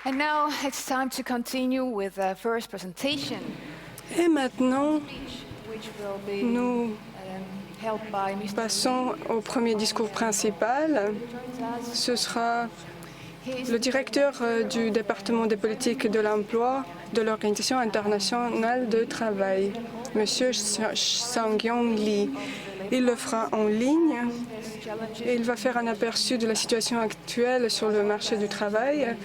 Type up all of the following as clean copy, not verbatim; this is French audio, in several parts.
And now it's time to continue with the first presentation, Et maintenant, which will be nous held by Mr. passons au premier discours principal. Ce sera le directeur du département des politiques de l'emploi de l'Organisation internationale de travail, M. Sang-Yong Lee. Il le fera en ligne et il va faire un aperçu de la situation actuelle sur le marché du travail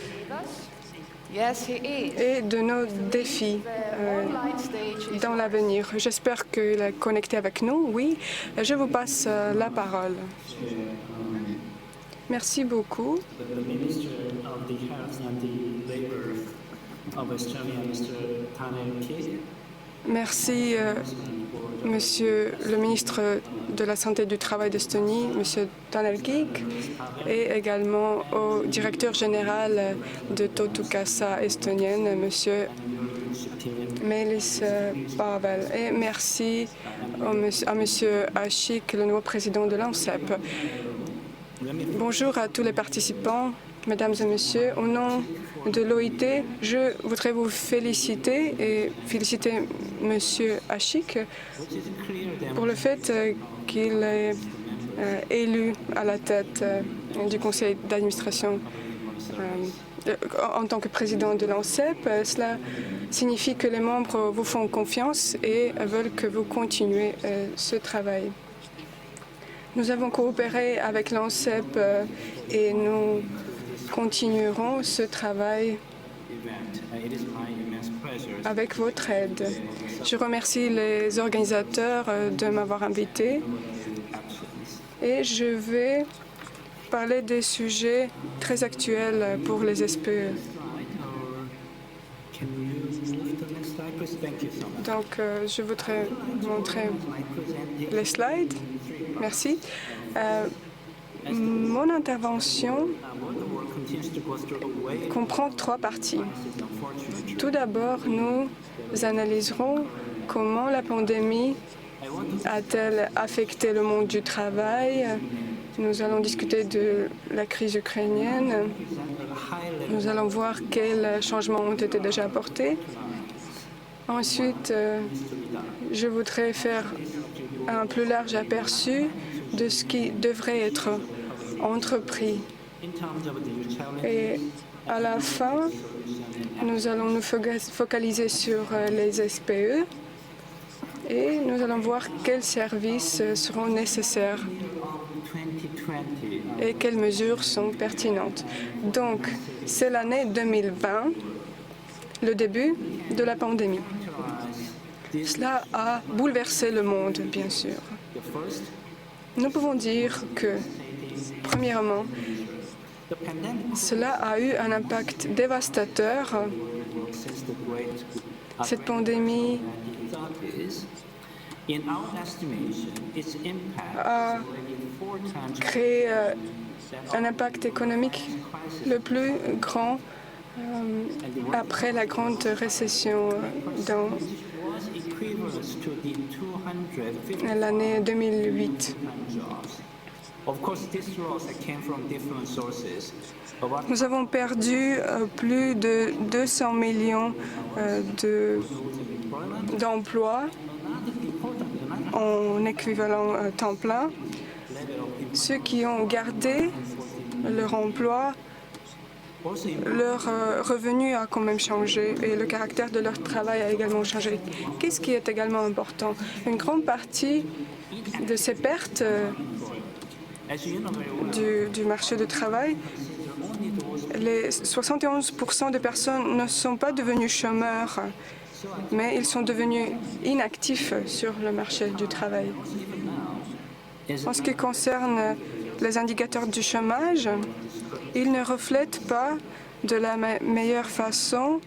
et de nos défis dans l'avenir. J'espère qu'il est connecté avec nous. Oui, je vous passe la parole. Merci beaucoup. Merci, Monsieur le ministre de la Santé et du Travail d'Estonie, Monsieur Tanel Kiik, et également au directeur général de Töötukassa estonienne, Monsieur Meelis Paavel. Et merci à Monsieur Ašik, le nouveau président de l'ANSEP. Bonjour à tous les participants, mesdames et messieurs. Au nom de l'OIT, je voudrais vous féliciter et féliciter Monsieur Ašik pour le fait qu'il est élu à la tête du conseil d'administration en tant que président de l'ANSEP. Cela signifie que les membres vous font confiance et veulent que vous continuez ce travail. Nous avons coopéré avec l'ANSEP et nous continuerons ce travail avec votre aide. Je remercie les organisateurs de m'avoir invité et je vais parler des sujets très actuels pour les SPE. Donc, je voudrais montrer les slides. Merci. Mon intervention comprend trois parties. Tout d'abord, nous analyserons comment la pandémie a-t-elle affecté le monde du travail. Nous allons discuter de la crise ukrainienne. Nous allons voir quels changements ont été déjà apportés. Ensuite, je voudrais faire un plus large aperçu de ce qui devrait être entrepris. Et à la fin, nous allons nous focaliser sur les SPE et nous allons voir quels services seront nécessaires et quelles mesures sont pertinentes. Donc, c'est l'année 2020, le début de la pandémie. Cela a bouleversé le monde, bien sûr. Nous pouvons dire que, premièrement, cela a eu un impact dévastateur. Cette pandémie a créé un impact économique le plus grand après la grande récession dans l'année 2008. Nous avons perdu plus de 200 millions d'emplois en équivalent temps plein. Ceux qui ont gardé leur emploi, leur revenu a quand même changé et le caractère de leur travail a également changé. Qu'est-ce qui est également important? Une grande partie de ces pertes du marché du travail, les 71% de personnes ne sont pas devenus chômeurs, mais ils sont devenus inactifs sur le marché du travail. En ce qui concerne les indicateurs du chômage, ils ne reflètent pas de la meilleure façon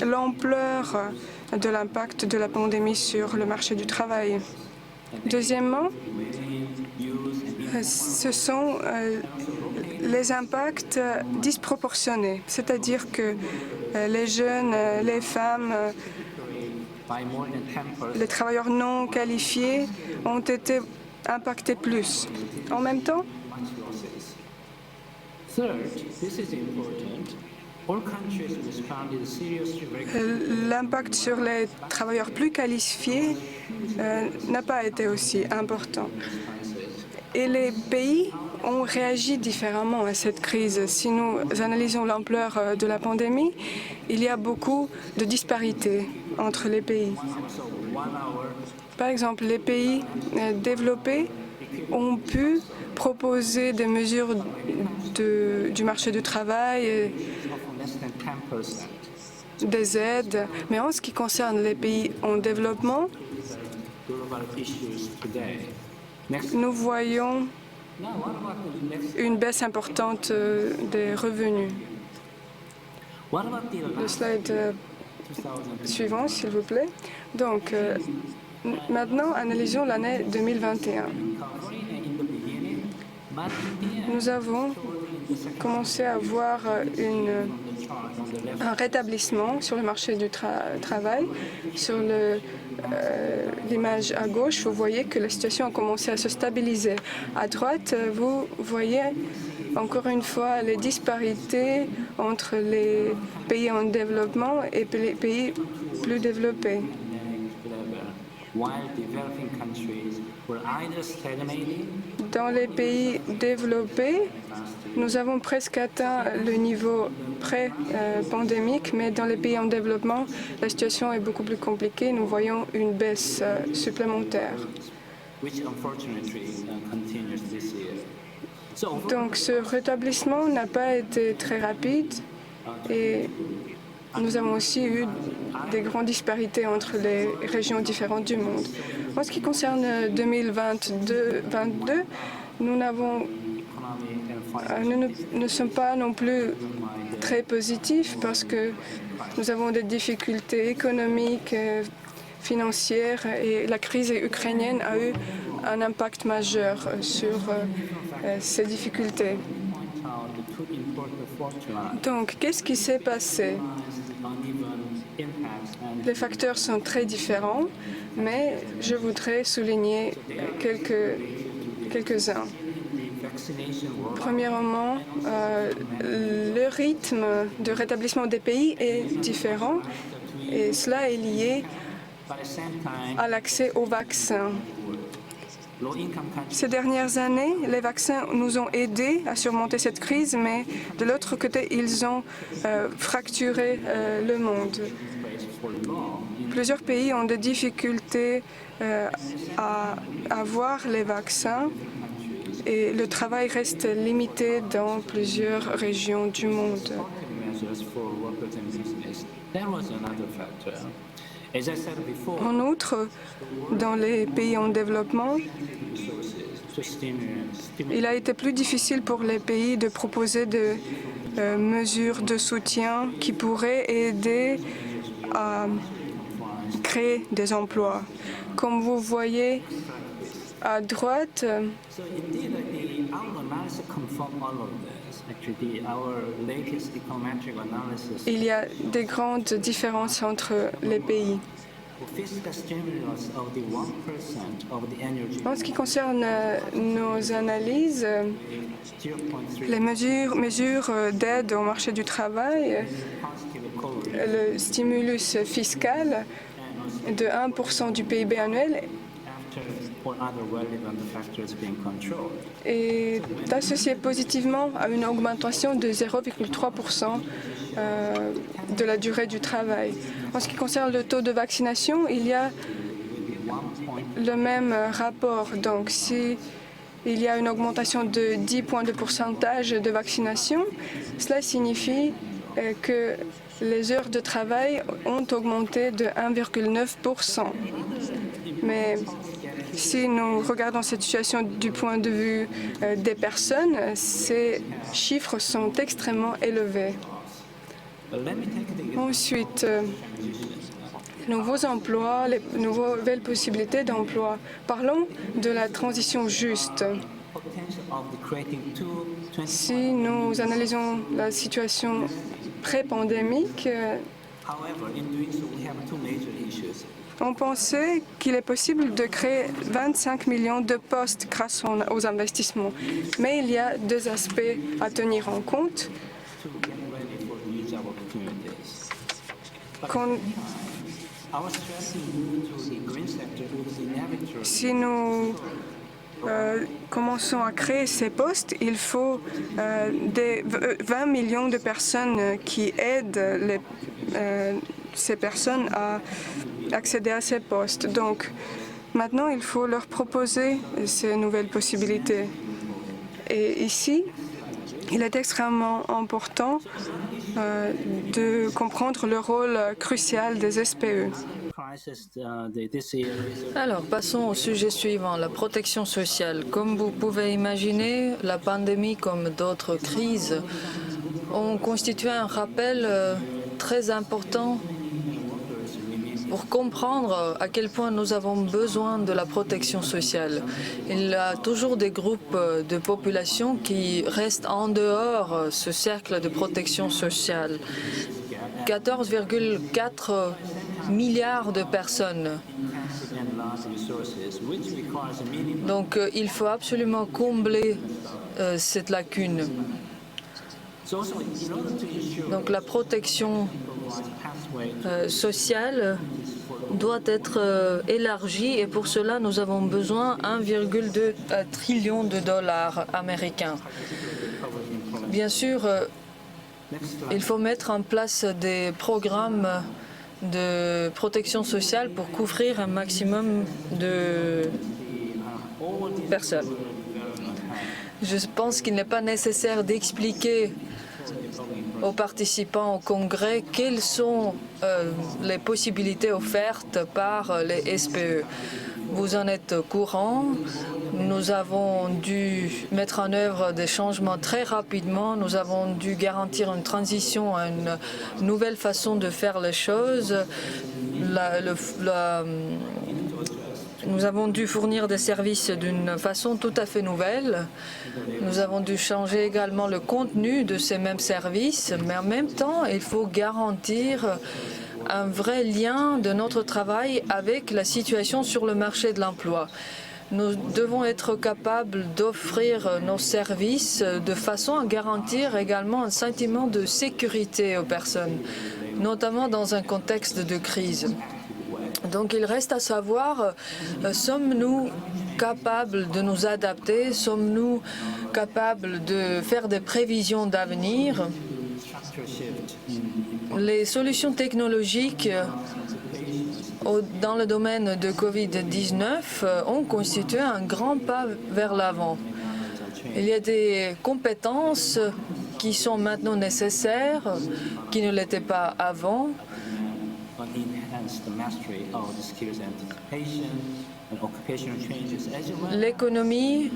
l'ampleur de l'impact de la pandémie sur le marché du travail. Deuxièmement, ce sont les impacts disproportionnés, c'est-à-dire que les jeunes, les femmes, les travailleurs non qualifiés ont été impactés plus. En même temps, L'impact sur les travailleurs plus qualifiés n'a pas été aussi important. Et les pays ont réagi différemment à cette crise. Si nous analysons l'ampleur de la pandémie, il y a beaucoup de disparités entre les pays. Par exemple, les pays développés ont pu proposer des mesures du marché du travail, des aides, mais en ce qui concerne les pays en développement, nous voyons une baisse importante des revenus. Le slide suivant, s'il vous plaît. Donc, maintenant, analysons l'année 2021. Nous avons commencé à voir un rétablissement sur le marché du travail. Sur l'image à gauche, vous voyez que la situation a commencé à se stabiliser. À droite, vous voyez encore une fois les disparités entre les pays en développement et les pays plus développés. Dans les pays développés, nous avons presque atteint le niveau pré-pandémique, mais dans les pays en développement, la situation est beaucoup plus compliquée. Nous voyons une baisse supplémentaire. Donc ce rétablissement n'a pas été très rapide et nous avons aussi eu des grandes disparités entre les régions différentes du monde. En ce qui concerne 2022, nous ne sommes pas non plus très positifs parce que nous avons des difficultés économiques, financières et la crise ukrainienne a eu un impact majeur sur ces difficultés. Donc, qu'est-ce qui s'est passé? Les facteurs sont très différents, mais je voudrais souligner quelques-uns. Premièrement, le rythme de rétablissement des pays est différent et cela est lié à l'accès aux vaccins. Ces dernières années, les vaccins nous ont aidés à surmonter cette crise, mais de l'autre côté, ils ont fracturé le monde. Plusieurs pays ont des difficultés à avoir les vaccins et le travail reste limité dans plusieurs régions du monde. En outre, dans les pays en développement, il a été plus difficile pour les pays de proposer des mesures de soutien qui pourraient aider à créer des emplois. Comme vous voyez à droite, il y a des grandes différences entre les pays. En ce qui concerne nos analyses, les mesures d'aide au marché du travail, le stimulus fiscal de 1% du PIB annuel est associé positivement à une augmentation de 0,3% de la durée du travail. En ce qui concerne le taux de vaccination, il y a le même rapport. Donc, si il y a une augmentation de 10 points de pourcentage de vaccination, cela signifie que les heures de travail ont augmenté de 1,9%. Mais si nous regardons cette situation du point de vue des personnes, ces chiffres sont extrêmement élevés. Ensuite, nouveaux emplois, les nouvelles possibilités d'emploi. Parlons de la transition juste. Si nous analysons la situation pré-pandémique, on pensait qu'il est possible de créer 25 millions de postes grâce aux investissements. Mais il y a deux aspects à tenir en compte. Si nous commençons à créer ces postes, il faut 20 millions de personnes qui aident ces personnes à accéder à ces postes. Donc, maintenant, il faut leur proposer ces nouvelles possibilités. Et ici, il est extrêmement important de comprendre le rôle crucial des SPE. Alors, passons au sujet suivant, la protection sociale. Comme vous pouvez imaginer, la pandémie, comme d'autres crises, ont constitué un rappel très important pour comprendre à quel point nous avons besoin de la protection sociale. Il y a toujours des groupes de population qui restent en dehors de ce cercle de protection sociale. 14,4 milliards de personnes. Donc il faut absolument combler cette lacune. Donc la protection sociale doit être élargie et pour cela nous avons besoin d'1,2 trillion de dollars américains. Bien sûr, il faut mettre en place des programmes de protection sociale pour couvrir un maximum de personnes. Je pense qu'il n'est pas nécessaire d'expliquer aux participants au Congrès quelles sont les possibilités offertes par les SPE. Vous en êtes au courant. Nous avons dû mettre en œuvre des changements très rapidement. Nous avons dû garantir une transition à une nouvelle façon de faire les choses. Nous avons dû fournir des services d'une façon tout à fait nouvelle. Nous avons dû changer également le contenu de ces mêmes services, mais en même temps, il faut garantir un vrai lien de notre travail avec la situation sur le marché de l'emploi. Nous devons être capables d'offrir nos services de façon à garantir également un sentiment de sécurité aux personnes, notamment dans un contexte de crise. Donc il reste à savoir, sommes-nous capables de nous adapter, sommes-nous capables de faire des prévisions d'avenir? Les solutions technologiques dans le domaine de Covid-19 ont constitué un grand pas vers l'avant. Il y a des compétences qui sont maintenant nécessaires, qui ne l'étaient pas avant. L'économie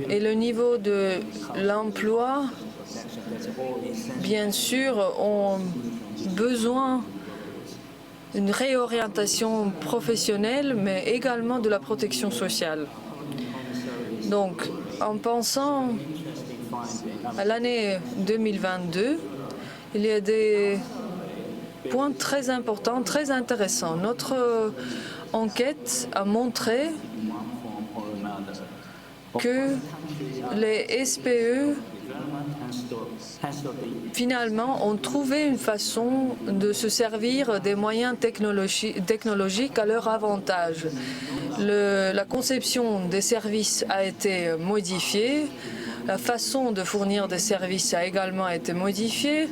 et le niveau de l'emploi, bien sûr, ont besoin d'une réorientation professionnelle, mais également de la protection sociale. Donc, en pensant à l'année 2022, il y a des points très importants, très intéressants. Notre enquête a montré que les SPE finalement ont trouvé une façon de se servir des moyens technologiques à leur avantage. La conception des services a été modifiée, la façon de fournir des services a également été modifiée.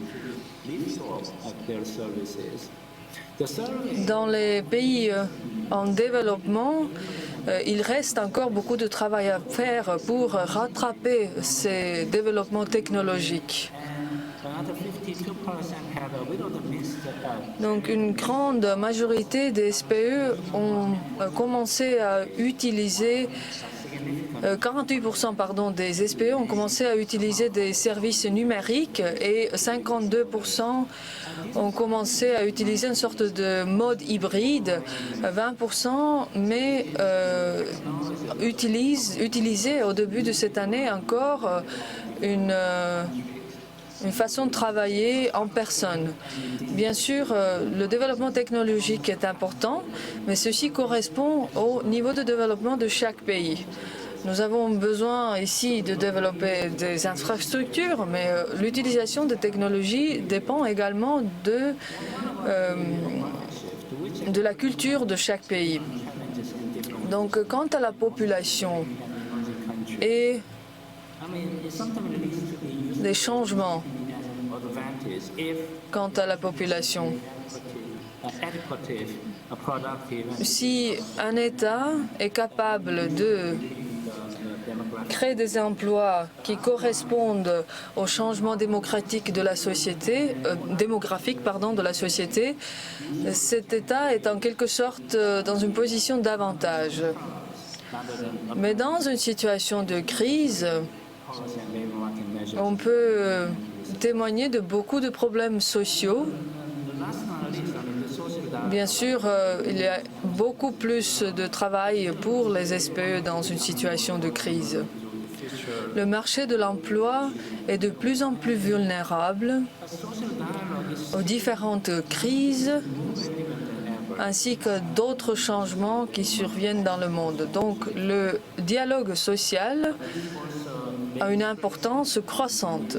Dans les pays en développement, il reste encore beaucoup de travail à faire pour rattraper ces développements technologiques. Donc une grande majorité des SPE ont commencé à utiliser 48% des SPE ont commencé à utiliser des services numériques et 52% ont commencé à utiliser une sorte de mode hybride, 20% mais utilisaient au début de cette année encore une façon de travailler en personne. Bien sûr, le développement technologique est important, mais ceci correspond au niveau de développement de chaque pays. Nous avons besoin ici de développer des infrastructures, mais l'utilisation des technologies dépend également de la culture de chaque pays. Donc, quant à la population et des changements quant à la population, si un État est capable de créer des emplois qui correspondent au changement démocratique de la société, de la société, cet État est en quelque sorte dans une position d'avantage. Mais dans une situation de crise, on peut témoigner de beaucoup de problèmes sociaux. Bien sûr, il y a beaucoup plus de travail pour les SPE dans une situation de crise. Le marché de l'emploi est de plus en plus vulnérable aux différentes crises ainsi que d'autres changements qui surviennent dans le monde. Donc, le dialogue social a une importance croissante.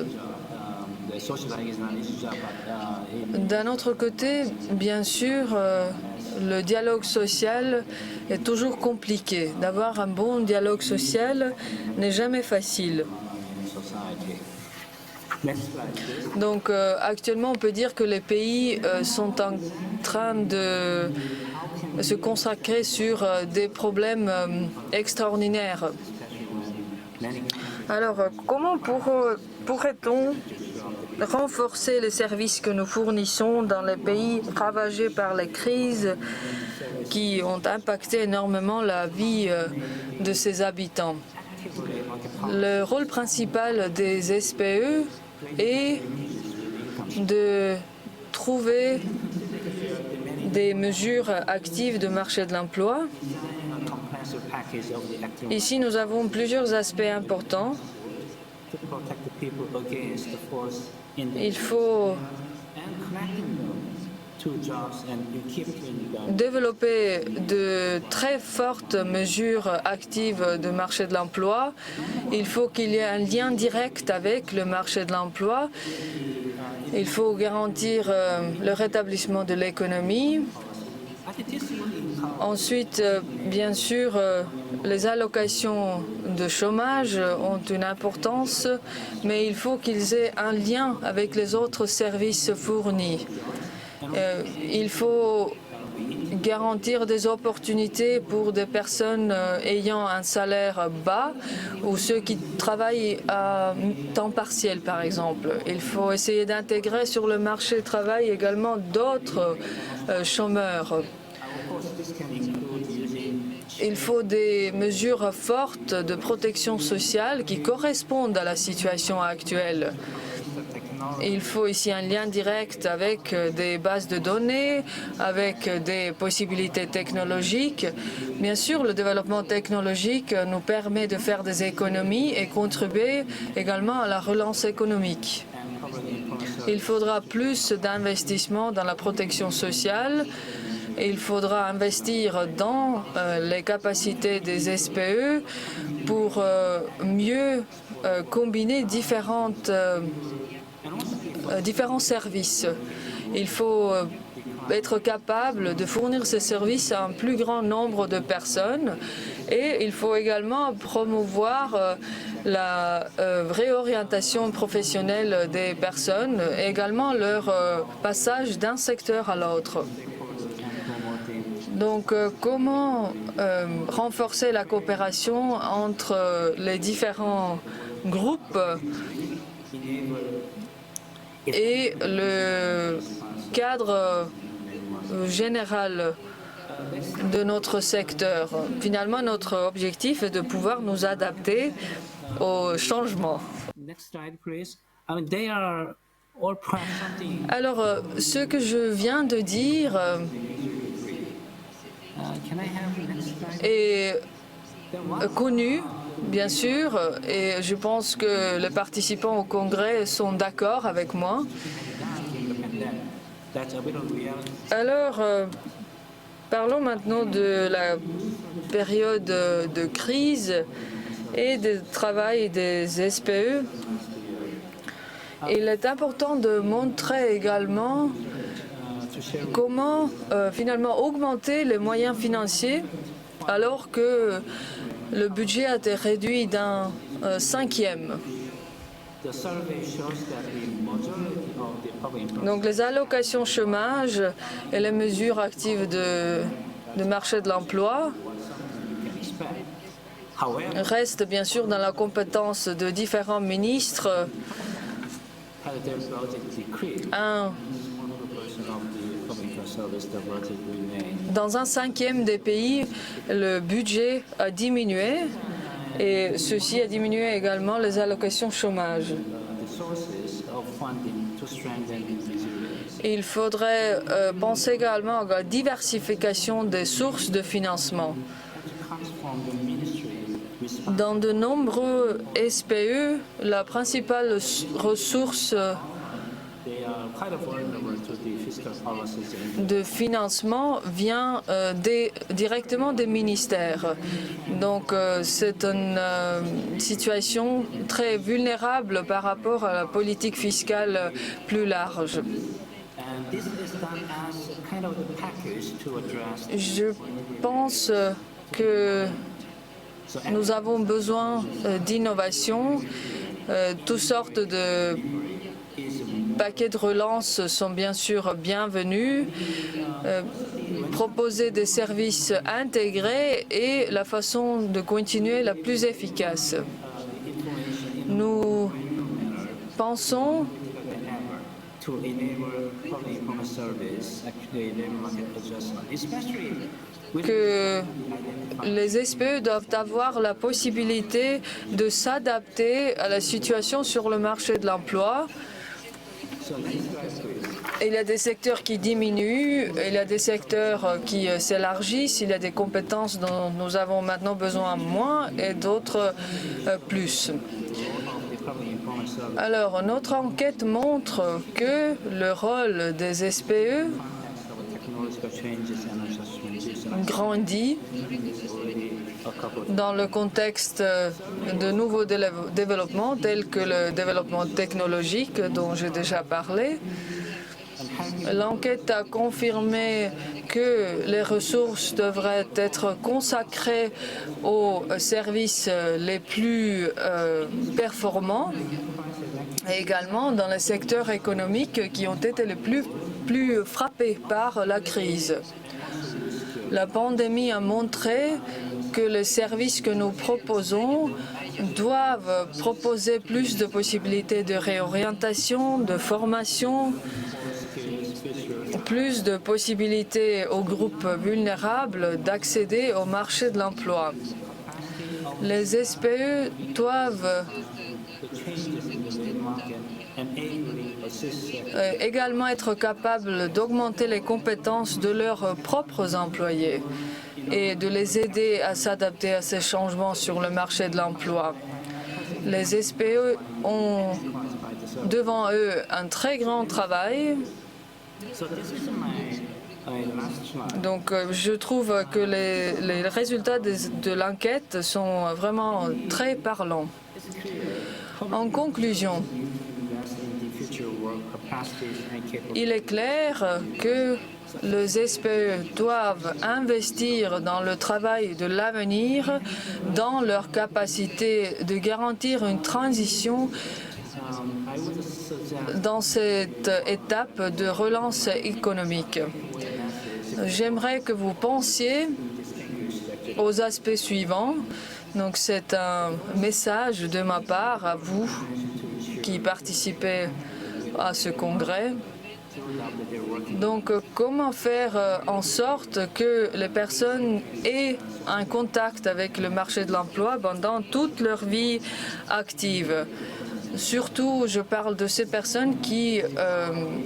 D'un autre côté, bien sûr, le dialogue social est toujours compliqué. D'avoir un bon dialogue social n'est jamais facile. Donc actuellement, on peut dire que les pays sont en train de se consacrer sur des problèmes extraordinaires. Alors, comment pourrait-on renforcer les services que nous fournissons dans les pays ravagés par les crises qui ont impacté énormément la vie de ses habitants? Le rôle principal des SPE est de trouver des mesures actives de marché de l'emploi. Ici, nous avons plusieurs aspects importants. Il faut développer de très fortes mesures actives de marché de l'emploi. Il faut qu'il y ait un lien direct avec le marché de l'emploi. Il faut garantir le rétablissement de l'économie. Ensuite, bien sûr, les allocations de chômage ont une importance, mais il faut qu'ils aient un lien avec les autres services fournis. Il faut garantir des opportunités pour des personnes ayant un salaire bas ou ceux qui travaillent à temps partiel, par exemple. Il faut essayer d'intégrer sur le marché du travail également d'autres chômeurs. Il faut des mesures fortes de protection sociale qui correspondent à la situation actuelle. Il faut ici un lien direct avec des bases de données, avec des possibilités technologiques. Bien sûr, le développement technologique nous permet de faire des économies et contribuer également à la relance économique. Il faudra plus d'investissements dans la protection sociale. Il faudra investir dans les capacités des SPE pour mieux combiner différents services. Il faut être capable de fournir ces services à un plus grand nombre de personnes et il faut également promouvoir la réorientation professionnelle des personnes et également leur passage d'un secteur à l'autre. Donc, comment renforcer la coopération entre les différents groupes et le cadre général de notre secteur? Finalement, notre objectif est de pouvoir nous adapter aux changements. Alors, ce que je viens de dire est connu, bien sûr, et je pense que les participants au Congrès sont d'accord avec moi. Alors, parlons maintenant de la période de crise et du travail des SPE. Il est important de montrer également comment finalement augmenter les moyens financiers alors que le budget a été réduit d'un cinquième. Donc les allocations chômage et les mesures actives de marché de l'emploi restent bien sûr dans la compétence de différents ministres. Dans un cinquième des pays, le budget a diminué et ceci a diminué également les allocations chômage. Il faudrait penser également à la diversification des sources de financement. Dans de nombreux SPE, la principale ressource de financement vient directement des ministères. Donc c'est une situation très vulnérable par rapport à la politique fiscale plus large. Je pense que nous avons besoin d'innovation. Toutes sortes de paquets de relance sont bien sûr bienvenus. Proposer des services intégrés est la façon de continuer la plus efficace. Nous pensons que les SPE doivent avoir la possibilité de s'adapter à la situation sur le marché de l'emploi. Il y a des secteurs qui diminuent, il y a des secteurs qui s'élargissent, il y a des compétences dont nous avons maintenant besoin moins et d'autres plus. Alors, notre enquête montre que le rôle des SPE grandit dans le contexte de nouveaux développements tels que le développement technologique dont j'ai déjà parlé. L'enquête a confirmé que les ressources devraient être consacrées aux services les plus performants et également dans les secteurs économiques qui ont été les plus frappés par la crise. La pandémie a montré que les services que nous proposons doivent proposer plus de possibilités de réorientation, de formation, plus de possibilités aux groupes vulnérables d'accéder au marché de l'emploi. Les SPE doivent également être capables d'augmenter les compétences de leurs propres employés et de les aider à s'adapter à ces changements sur le marché de l'emploi. Les SPE ont devant eux un très grand travail. Donc je trouve que les résultats de l'enquête sont vraiment très parlants. En conclusion, il est clair que les SPE doivent investir dans le travail de l'avenir, dans leur capacité de garantir une transition dans cette étape de relance économique. J'aimerais que vous pensiez aux aspects suivants. Donc c'est un message de ma part à vous qui participez à ce congrès. Donc comment faire en sorte que les personnes aient un contact avec le marché de l'emploi pendant toute leur vie active? Surtout, je parle de ces personnes qui,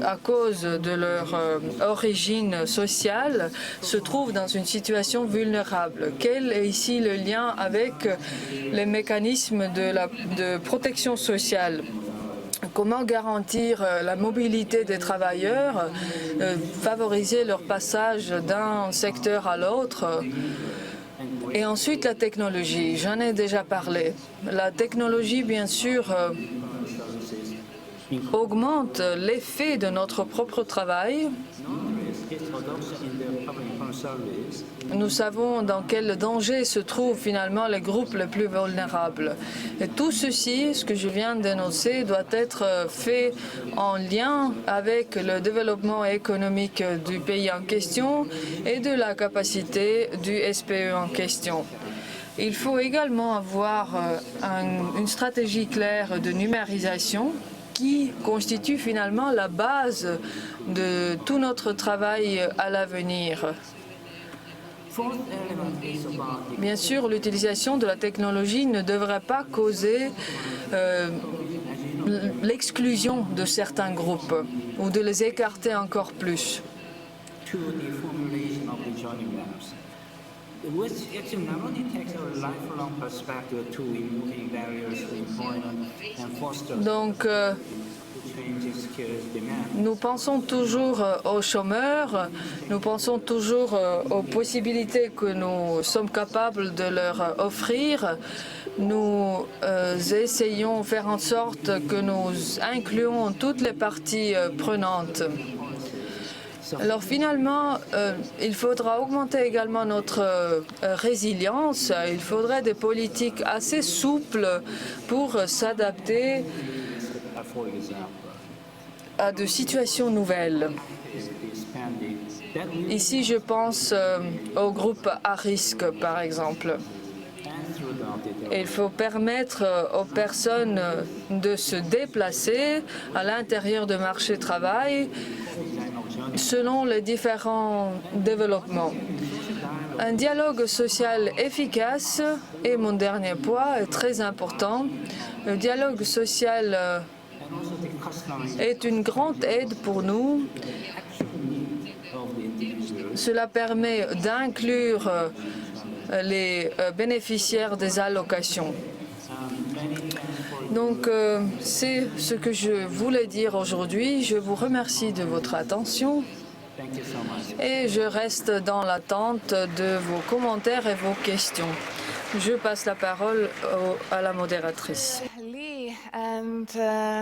à cause de leur origine sociale, se trouvent dans une situation vulnérable. Quel est ici le lien avec les mécanismes de protection sociale? Comment garantir la mobilité des travailleurs, favoriser leur passage d'un secteur à l'autre Et ensuite, la technologie. J'en ai déjà parlé. La technologie, bien sûr, augmente l'effet de notre propre travail. Nous savons dans quel danger se trouvent finalement les groupes les plus vulnérables. Et tout ceci, ce que je viens d'énoncer, doit être fait en lien avec le développement économique du pays en question et de la capacité du SPE en question. Il faut également avoir une stratégie claire de numérisation qui constitue finalement la base de tout notre travail à l'avenir. Bien sûr, l'utilisation de la technologie ne devrait pas causer l'exclusion de certains groupes ou de les écarter encore plus. Donc, nous pensons toujours aux chômeurs, nous pensons toujours aux possibilités que nous sommes capables de leur offrir. Nous essayons de faire en sorte que nous incluons toutes les parties prenantes. Alors finalement, il faudra augmenter également notre résilience. Il faudrait des politiques assez souples pour s'adapter à de situations nouvelles. Ici, je pense aux groupes à risque, par exemple. Il faut permettre aux personnes de se déplacer à l'intérieur du marché du travail selon les différents développements. Un dialogue social efficace est mon dernier point, est très important. Le dialogue social est une grande aide pour nous. Cela permet d'inclure les bénéficiaires des allocations. Donc, c'est ce que je voulais dire aujourd'hui. Je vous remercie de votre attention et je reste dans l'attente de vos commentaires et vos questions. Je passe la parole à la modératrice. Lee, and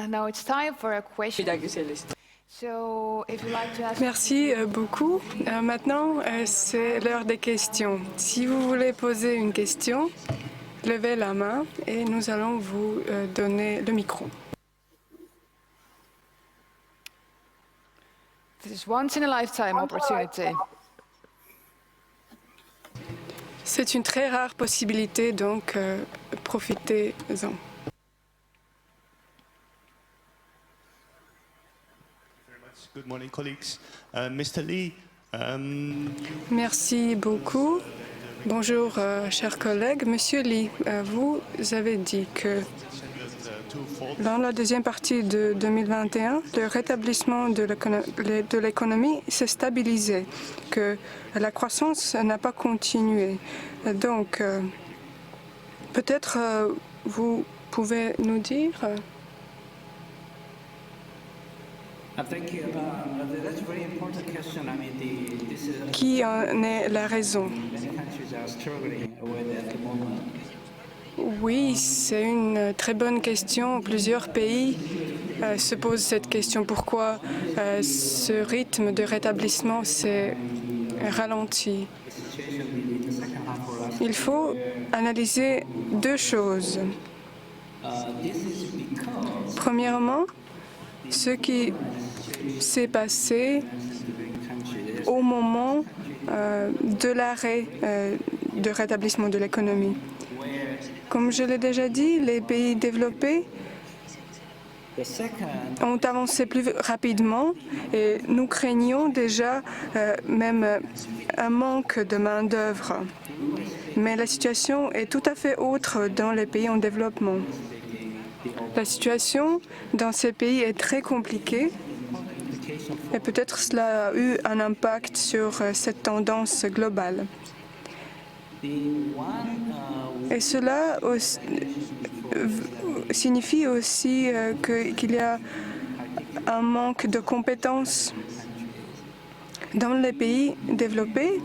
now it's time for a question. So, if you'd like to ask... Merci beaucoup. Maintenant, c'est l'heure des questions. Si vous voulez poser une question, levez la main et nous allons vous donner le micro. This is once in a lifetime opportunity. C'est une très rare possibilité, donc profitez-en. Good morning, colleagues. Mr. Lee. Merci beaucoup. Bonjour, chers collègues. Monsieur Lee, vous avez dit que dans la deuxième partie de 2021, le rétablissement de l'économie s'est stabilisé, que la croissance n'a pas continué. Donc, peut-être vous pouvez nous dire qui en est la raison? Oui, c'est une très bonne question. Plusieurs pays se posent cette question. Pourquoi ce rythme de rétablissement s'est ralenti? Il faut analyser deux choses. Premièrement, ce qui s'est passé au moment de l'arrêt de rétablissement de l'économie. Comme je l'ai déjà dit, les pays développés ont avancé plus rapidement et nous craignons déjà même un manque de main-d'œuvre. Mais la situation est tout à fait autre dans les pays en développement. La situation dans ces pays est très compliquée et peut-être cela a eu un impact sur cette tendance globale. Et cela signifie aussi qu'il y a un manque de compétences dans les pays développés.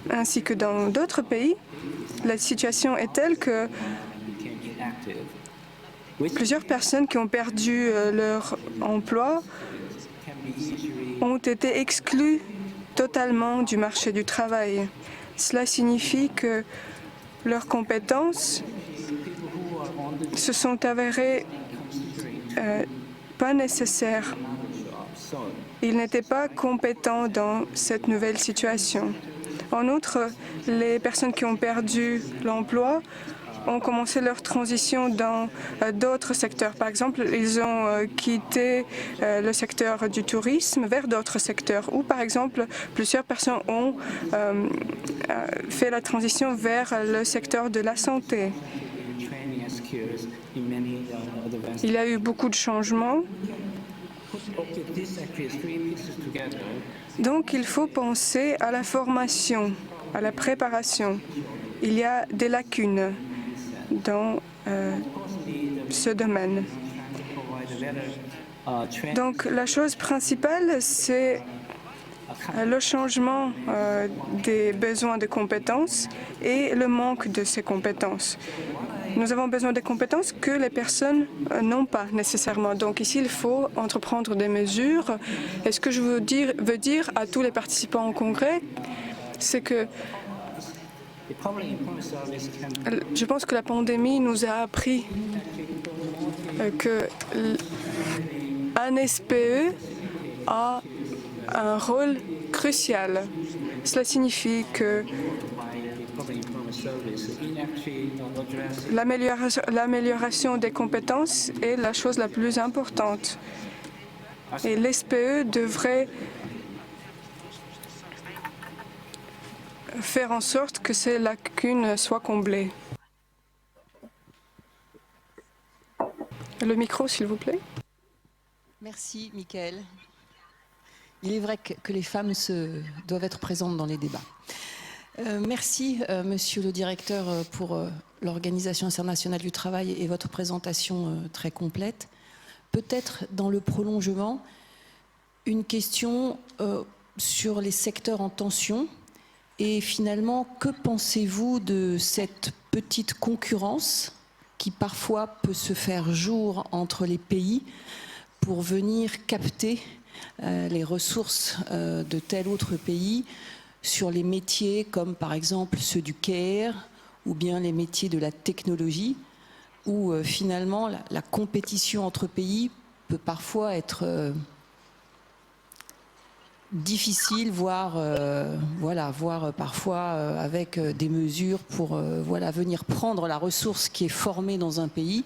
ainsi que dans d'autres pays, la situation est telle que plusieurs personnes qui ont perdu leur emploi ont été exclues totalement du marché du travail. Cela signifie que leurs compétences se sont avérées pas nécessaires. Ils n'étaient pas compétents dans cette nouvelle situation. En outre, les personnes qui ont perdu l'emploi ont commencé leur transition dans d'autres secteurs. Par exemple, ils ont quitté le secteur du tourisme vers d'autres secteurs. Ou par exemple, plusieurs personnes ont fait la transition vers le secteur de la santé. Il y a eu beaucoup de changements. Donc, il faut penser à la formation, à la préparation. Il y a des lacunes dans ce domaine. Donc, la chose principale, c'est le changement des besoins de compétences et le manque de ces compétences. Nous avons besoin de compétences que les personnes n'ont pas nécessairement. Donc ici, il faut entreprendre des mesures. Et ce que je veux dire à tous les participants au congrès, c'est que je pense que la pandémie nous a appris qu'un SPE a un rôle crucial. Cela signifie que l'amélioration des compétences est la chose la plus importante. Et l'SPE devrait faire en sorte que ces lacunes soient comblées. Le micro, s'il vous plaît. Merci, Michael. Il est vrai que les femmes doivent être présentes dans les débats. Merci, Monsieur le Directeur, pour l'Organisation internationale du travail et votre présentation très complète. Peut-être dans le prolongement, une question sur les secteurs en tension. Et finalement, que pensez-vous de cette petite concurrence qui parfois peut se faire jour entre les pays pour venir capter les ressources de tel autre pays sur les métiers comme par exemple ceux du care ou bien les métiers de la technologie où finalement la compétition entre pays peut parfois être difficile, voire parfois avec des mesures pour venir prendre la ressource qui est formée dans un pays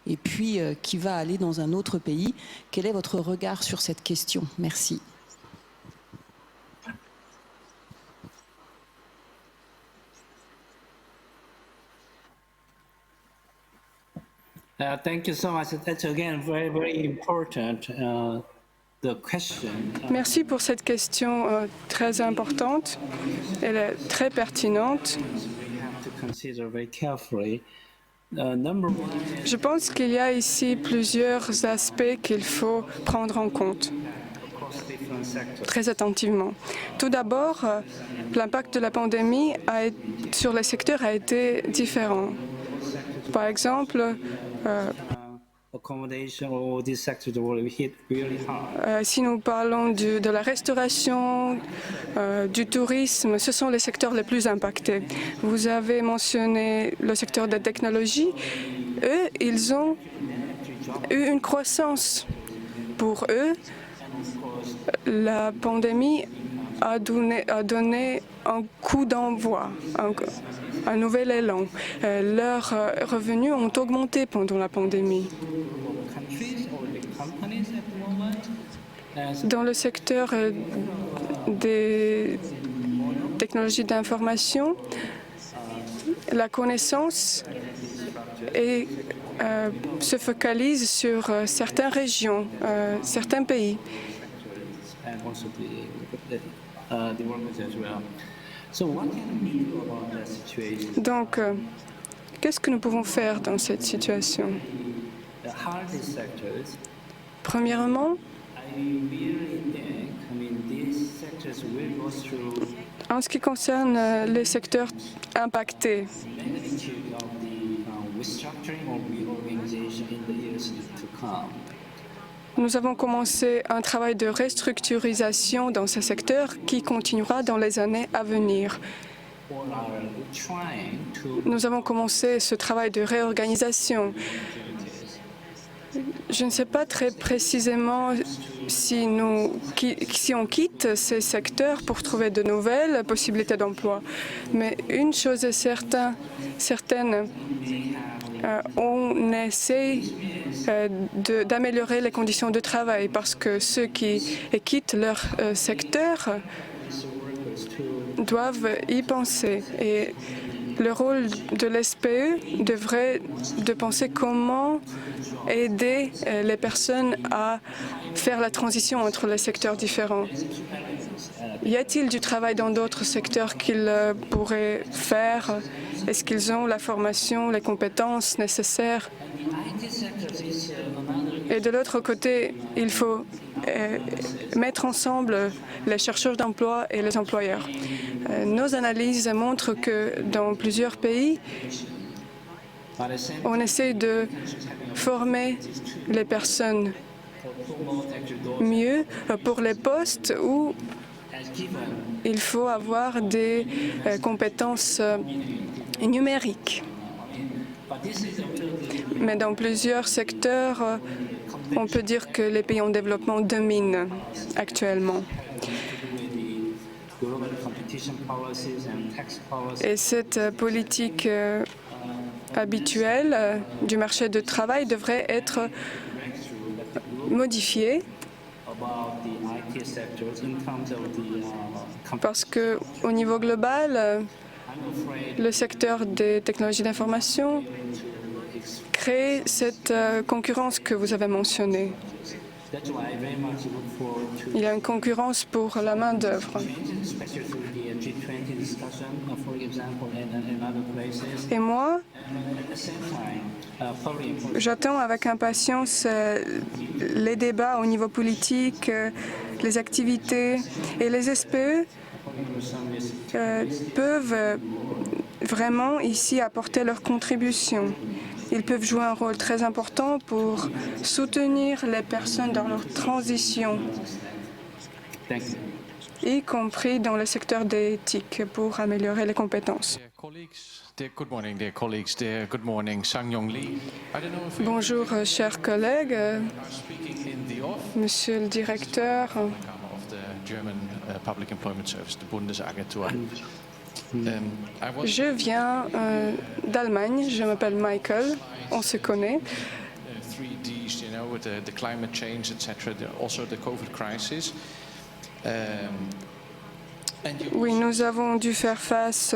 et puis qui va aller dans un autre pays. Quel est votre regard sur cette question? Merci. Thank you so much. That's again very, very important. The question. Merci pour cette question très importante. Elle est très pertinente. We have to consider very carefully. Je pense qu'il y a ici plusieurs aspects qu'il faut prendre en compte très attentivement. Tout d'abord, l'impact de la pandémie sur les secteurs a été différent. Par exemple, si nous parlons de la restauration, du tourisme, ce sont les secteurs les plus impactés. Vous avez mentionné le secteur de la technologie. Eux, ils ont eu une croissance. Pour eux, la pandémie a donné un coup d'envoi, un nouvel élan. Leurs revenus ont augmenté pendant la pandémie. Dans le secteur des technologies d'information, la connaissance se focalise sur certaines régions, certains pays. Donc, qu'est-ce que nous pouvons faire dans cette situation? Premièrement, En ce qui concerne les secteurs impactés, nous avons commencé un travail de restructuration dans ce secteur qui continuera dans les années à venir. Nous avons commencé ce travail de réorganisation. Je ne sais pas très précisément si on quitte ces secteurs pour trouver de nouvelles possibilités d'emploi. Mais une chose est certaine, on essaie d'améliorer les conditions de travail parce que ceux qui quittent leur secteur doivent y penser. Et le rôle de l'SPE devrait de penser comment aider les personnes à faire la transition entre les secteurs différents. Y a-t-il du travail dans d'autres secteurs qu'ils pourraient faire? Est-ce qu'ils ont la formation, les compétences nécessaires? Et de l'autre côté, il faut mettre ensemble les chercheurs d'emploi et les employeurs. Nos analyses montrent que dans plusieurs pays, on essaie de former les personnes mieux pour les postes où il faut avoir des compétences numériques. Mais dans plusieurs secteurs, on peut dire que les pays en développement dominent actuellement. Et cette politique habituelle du marché du travail devrait être modifiée parce qu'au niveau global, le secteur des technologies d'information crée cette concurrence que vous avez mentionnée. Il y a une concurrence pour la main-d'œuvre. Et moi, j'attends avec impatience les débats au niveau politique, les activités et les SPE peuvent vraiment ici apporter leur contribution. Ils peuvent jouer un rôle très important pour soutenir les personnes dans leur transition, y compris dans le secteur des TIC, pour améliorer les compétences. Bonjour, chers collègues, monsieur le directeur. Je viens d'Allemagne, je m'appelle Michael, on se connaît. Oui, nous avons dû faire face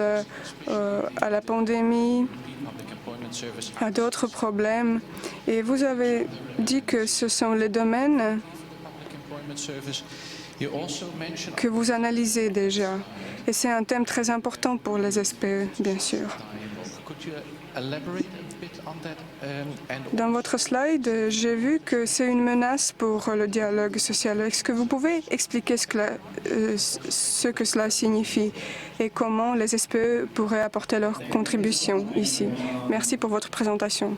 à la pandémie, à d'autres problèmes. Et vous avez dit que ce sont les domaines que vous analysez déjà. Et c'est un thème très important pour les SPE, bien sûr. Dans votre slide, j'ai vu que c'est une menace pour le dialogue social. Est-ce que vous pouvez expliquer ce que cela signifie et comment les SPE pourraient apporter leur contribution ici? Merci pour votre présentation.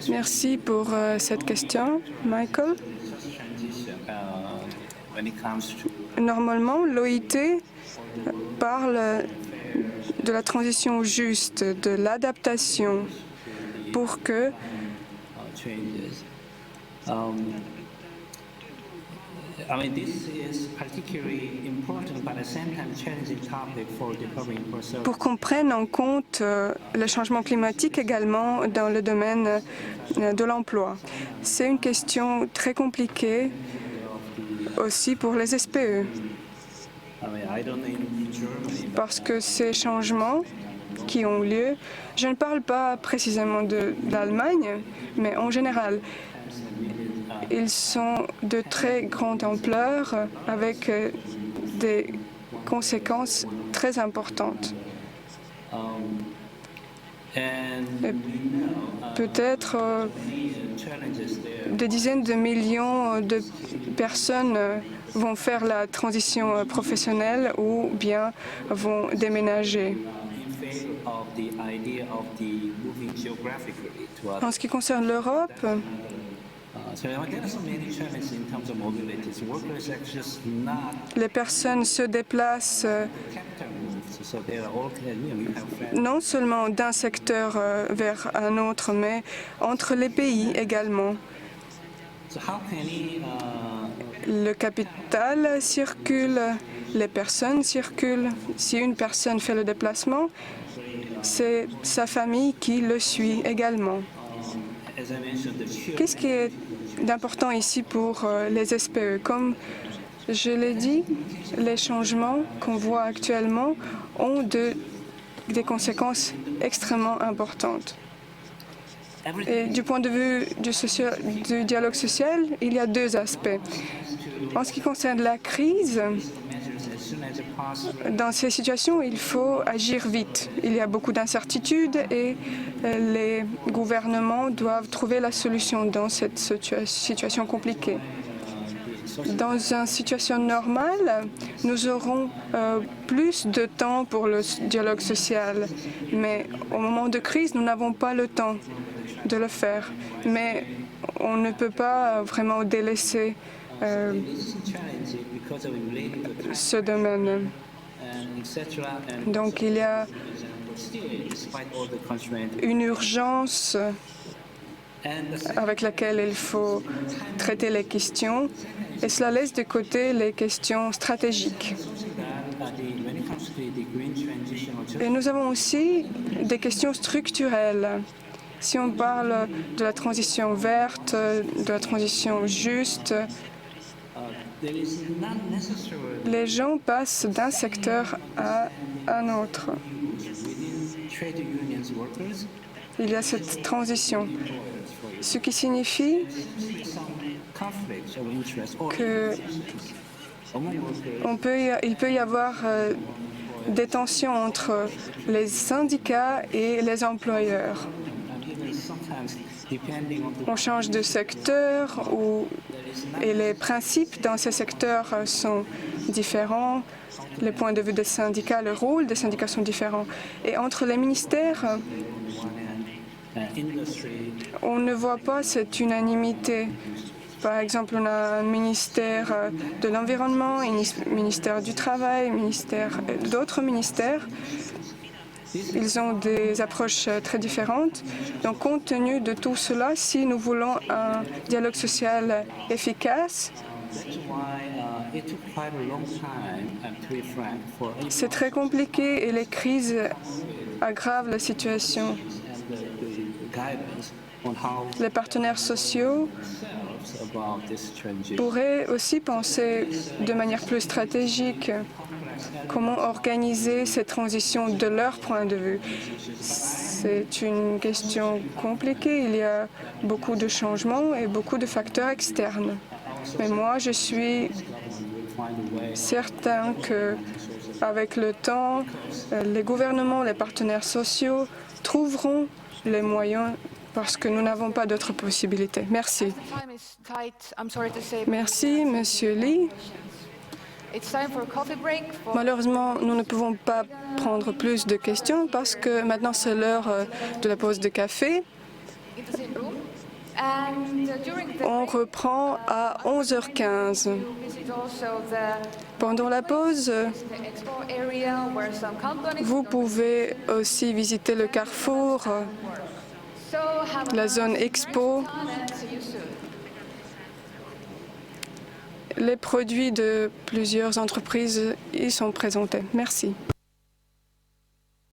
Merci pour cette question, Michael. Normalement, l'OIT parle de la transition juste, de l'adaptation pour que pour qu'on prenne en compte le changement climatique également dans le domaine de l'emploi. C'est une question très compliquée aussi pour les SPE. Parce que ces changements qui ont lieu, je ne parle pas précisément de l'Allemagne, mais en général, ils sont de très grande ampleur avec des conséquences très importantes. Et peut-être des dizaines de millions de personnes vont faire la transition professionnelle ou bien vont déménager. En ce qui concerne l'Europe, les personnes se déplacent non seulement d'un secteur vers un autre, mais entre les pays également. Le capital circule, les personnes circulent. Si une personne fait le déplacement, c'est sa famille qui le suit également. Qu'est-ce qui est d'important ici pour les SPE? Comme je l'ai dit, les changements qu'on voit actuellement ont des conséquences extrêmement importantes. Et du point de vue du dialogue social, il y a deux aspects. En ce qui concerne la crise, dans ces situations, il faut agir vite. Il y a beaucoup d'incertitudes et les gouvernements doivent trouver la solution dans cette situation compliquée. Dans une situation normale, nous aurons plus de temps pour le dialogue social. Mais au moment de crise, nous n'avons pas le temps de le faire. Mais on ne peut pas vraiment délaisser ce domaine. Donc il y a une urgence avec laquelle il faut traiter les questions et cela laisse de côté les questions stratégiques. Et nous avons aussi des questions structurelles. Si on parle de la transition verte, de la transition juste, les gens passent d'un secteur à un autre. Il y a cette transition, ce qui signifie qu'il peut y avoir des tensions entre les syndicats et les employeurs. On change de secteur et les principes dans ces secteurs sont différents. Les points de vue des syndicats, le rôle des syndicats sont différents. Et entre les ministères, on ne voit pas cette unanimité. Par exemple, on a un ministère de l'Environnement, un ministère du Travail, d'autres ministères. Ils ont des approches très différentes. Donc, compte tenu de tout cela, si nous voulons un dialogue social efficace, c'est très compliqué et les crises aggravent la situation. Les partenaires sociaux pourraient aussi penser de manière plus stratégique comment organiser cette transition de leur point de vue. C'est une question compliquée. Il y a beaucoup de changements et beaucoup de facteurs externes. Mais moi, je suis certain qu'avec le temps, les gouvernements, les partenaires sociaux trouveront les moyens parce que nous n'avons pas d'autres possibilités. Merci. Merci, Monsieur Lee. Malheureusement, nous ne pouvons pas prendre plus de questions parce que maintenant c'est l'heure de la pause de café. On reprend à 11h15. Pendant la pause, vous pouvez aussi visiter le carrefour, la zone Expo. Les produits de plusieurs entreprises y sont présentés. Merci.